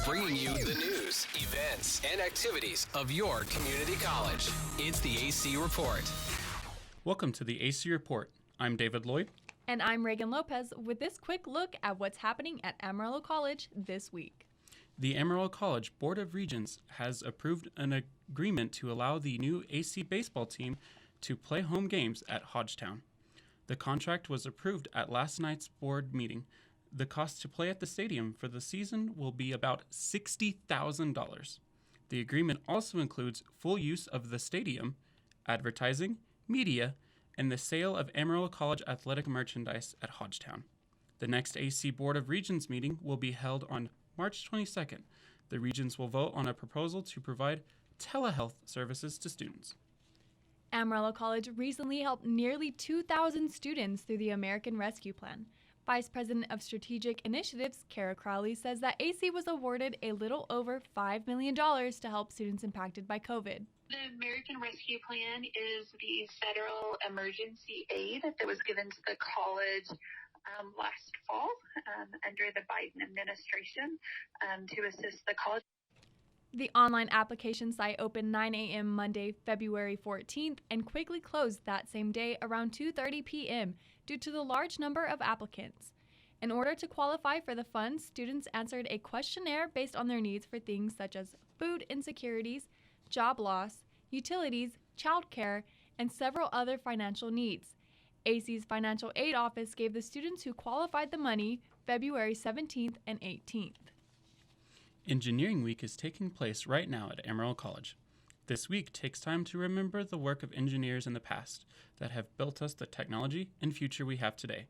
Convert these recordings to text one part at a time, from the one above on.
bringing you the news, events, and activities of your community college. It's the AC Report. Welcome to the AC Report. I'm David Loyd. And I'm Raygan Lopez with this quick look at what's happening at Amarillo College this week. The Amarillo College Board of Regents has approved an agreement to allow the new AC baseball team to play home games at Hodgetown. The contract was approved at last night's board meeting. The cost to play at the stadium for the season will be about $60,000. The agreement also includes full use of the stadium, advertising, media, and the sale of Amarillo College athletic merchandise at Hodgetown. The next AC Board of Regents meeting will be held on March 22nd. The Regents will vote on a proposal to provide telehealth services to students. Amarillo College recently helped nearly 2,000 students through the American Rescue Plan. Vice President of Strategic Initiatives, Kara Crowley, says that AC was awarded a little over $5 million to help students impacted by COVID. The American Rescue Plan is the federal emergency aid that was given to the college last fall under the Biden administration to assist the college. The online application site opened 9 a.m. Monday, February 14th, and quickly closed that same day around 2:30 p.m. due to the large number of applicants. In order to qualify for the funds, students answered a questionnaire based on their needs for things such as food insecurities, job loss, utilities, childcare, and several other financial needs. AC's Financial Aid Office gave the students who qualified the money February 17th and 18th. Engineering Week is taking place right now at Amarillo College. This week takes time to remember the work of engineers in the past that have built us the technology and future we have today.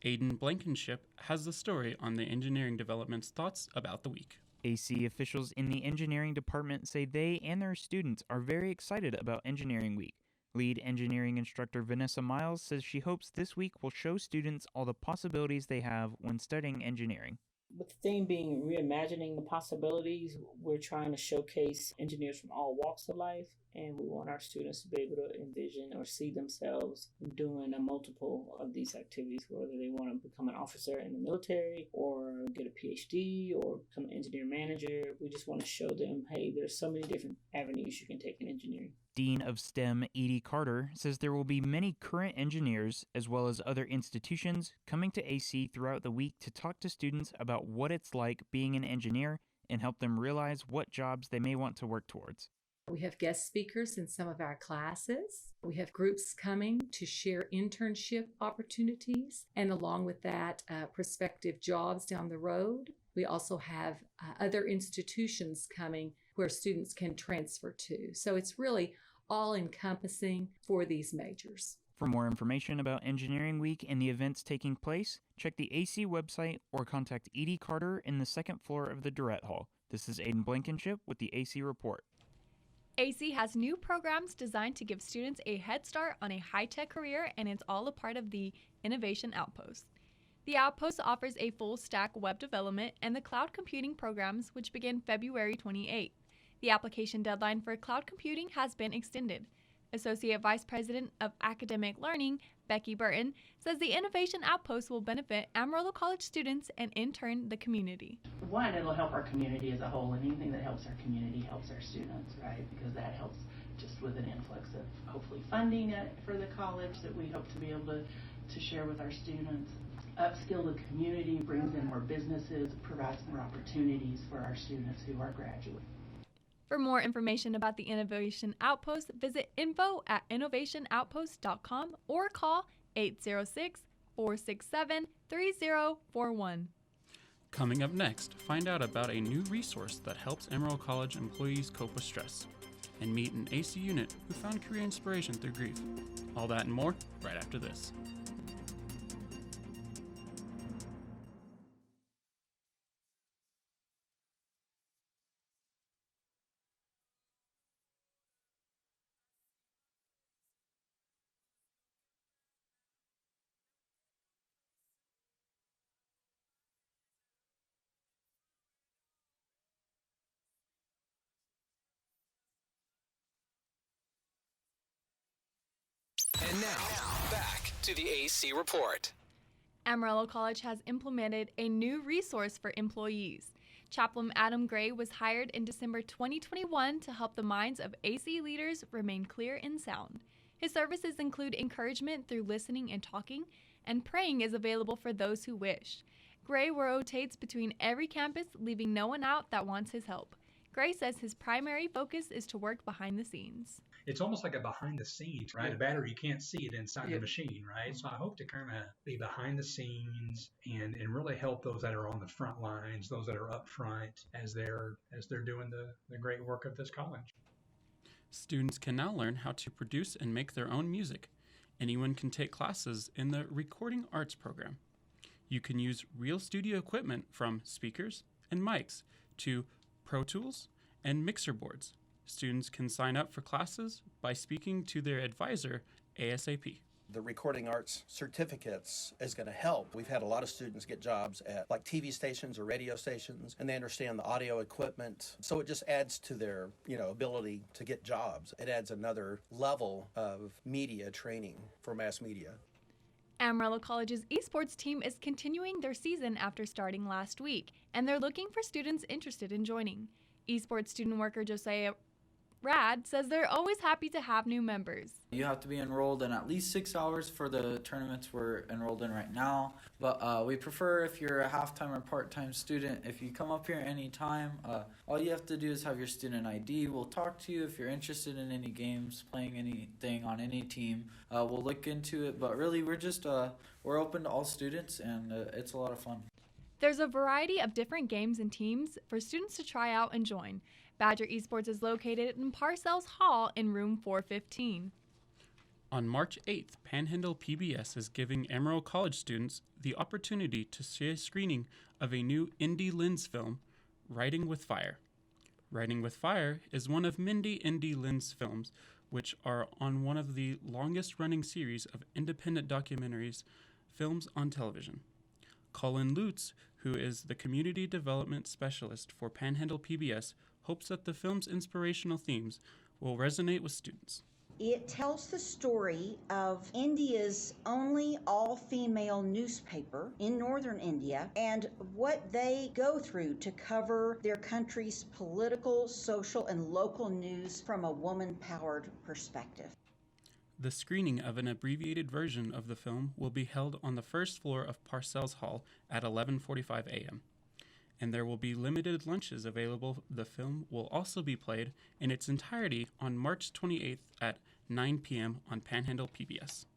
Aiden Blankenship has the story on the engineering development's thoughts about the week. AC officials in the engineering department say they and their students are very excited about Engineering Week. Lead engineering instructor Vanessa Miles says she hopes this week will show students all the possibilities they have when studying engineering. With the theme being reimagining the possibilities, we're trying to showcase engineers from all walks of life, and we want our students to be able to envision or see themselves doing a multiple of these activities, whether they want to become an officer in the military or get a PhD or become an engineer manager. We just want to show them, hey, there's so many different avenues you can take in engineering. Dean of STEM Edie Carter says there will be many current engineers as well as other institutions coming to AC throughout the week to talk to students about what it's like being an engineer and help them realize what jobs they may want to work towards. We have guest speakers in some of our classes. We have groups coming to share internship opportunities and along with that, prospective jobs down the road. We also have other institutions coming where students can transfer to. So it's really all encompassing for these majors. For more information about Engineering Week and the events taking place, check the AC website or contact Edie Carter in the second floor of the Durrett Hall. This is Aiden Blankenship with the AC Report. AC has new programs designed to give students a head start on a high-tech career, and it's all a part of the Innovation Outpost. The Outpost offers a full-stack web development and the cloud computing programs, which begin February 28th. The application deadline for cloud computing has been extended. Associate Vice President of Academic Learning, Becky Burton, says the Innovation Outpost will benefit Amarillo College students and, in turn, the community. One, it'll help our community as a whole, and anything that helps our community helps our students, right? Because that helps just with an influx of, hopefully, funding for the college that we hope to be able to share with our students. Upskill the community, brings in more businesses, provides more opportunities for our students who are graduating. For more information about the Innovation Outpost, visit info@innovationoutpost.com or call 806-467-3041. Coming up next, find out about a new resource that helps Amarillo College employees cope with stress, and meet an AC unit who found career inspiration through grief. All that and more right after this. And now, back to the AC Report. Amarillo College has implemented a new resource for employees. Chaplain Adam Gray was hired in December 2021 to help the minds of AC leaders remain clear and sound. His services include encouragement through listening and talking, and praying is available for those who wish. Gray rotates between every campus, leaving no one out that wants his help. Gray says his primary focus is to work behind the scenes. It's almost like a behind the scenes, right? A battery, you can't see it inside the machine, right? So I hope to kind of be behind the scenes and really help those that are on the front lines, those that are up front as they're doing the great work of this college. Students can now learn how to produce and make their own music. Anyone can take classes in the Recording Arts program. You can use real studio equipment from speakers and mics to Pro Tools and mixer boards. Students can sign up for classes by speaking to their advisor ASAP. The Recording Arts certificates is going to help. We've had a lot of students get jobs at like TV stations or radio stations, and they understand the audio equipment. So it just adds to their, ability to get jobs. It adds another level of media training for mass media. Amarillo College's esports team is continuing their season after starting last week, and they're looking for students interested in joining. Esports student worker Josiah Rad says they're always happy to have new members. You have to be enrolled in at least 6 hours for the tournaments we're enrolled in right now. But we prefer if you're a half-time or part-time student. If you come up here anytime, all you have to do is have your student ID. We'll talk to you if you're interested in any games, playing anything on any team. We'll look into it. But really, we're open to all students, and it's a lot of fun. There's a variety of different games and teams for students to try out and join. Badger Esports is located in Parcells Hall in room 415. On March 8th, Panhandle PBS is giving Amarillo College students the opportunity to see a screening of a new Indy Lynn's film, Writing with Fire. Writing with Fire is one of Indy Lynn's films, which are on one of the longest-running series of independent documentaries films on television. Colin Lutz, who is the Community Development Specialist for Panhandle PBS, hopes that the film's inspirational themes will resonate with students. It tells the story of India's only all-female newspaper in northern India and what they go through to cover their country's political, social, and local news from a woman-powered perspective. The screening of an abbreviated version of the film will be held on the first floor of Parcells Hall at 11:45 a.m. and there will be limited lunches available. The film will also be played in its entirety on March 28th at 9 p.m. on Panhandle PBS.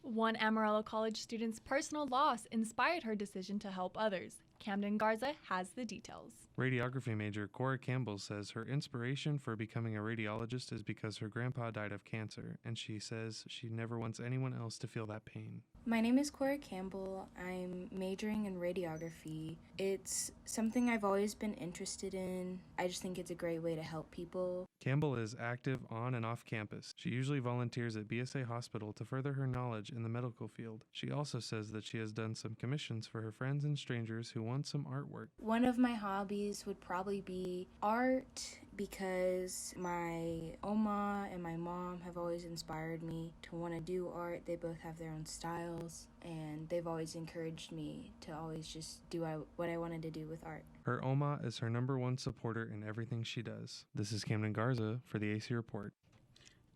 One Amarillo College student's personal loss inspired her decision to help others. Camden Garza has the details. Radiography major Cora Campbell says her inspiration for becoming a radiologist is because her grandpa died of cancer, and she says she never wants anyone else to feel that pain. My name is Cora Campbell. I'm majoring in radiography. It's something I've always been interested in. I just think it's a great way to help people. Campbell is active on and off campus. She usually volunteers at BSA Hospital to further her knowledge in the medical field. She also says that she has done some commissions for her friends and strangers who want some artwork. One of my hobbies would probably be art because my Oma and my mom have always inspired me to want to do art. They both have their own styles, and they've always encouraged me to always just do what I wanted to do with art. Her Oma is her #1 supporter in everything she does. This is Camden Garza for the AC Report.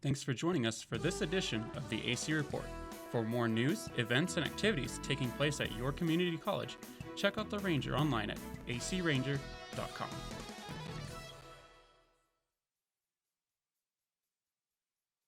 Thanks for joining us for this edition of the AC Report. For more news, events, and activities taking place at your community college, check out the Ranger online at acranger.com.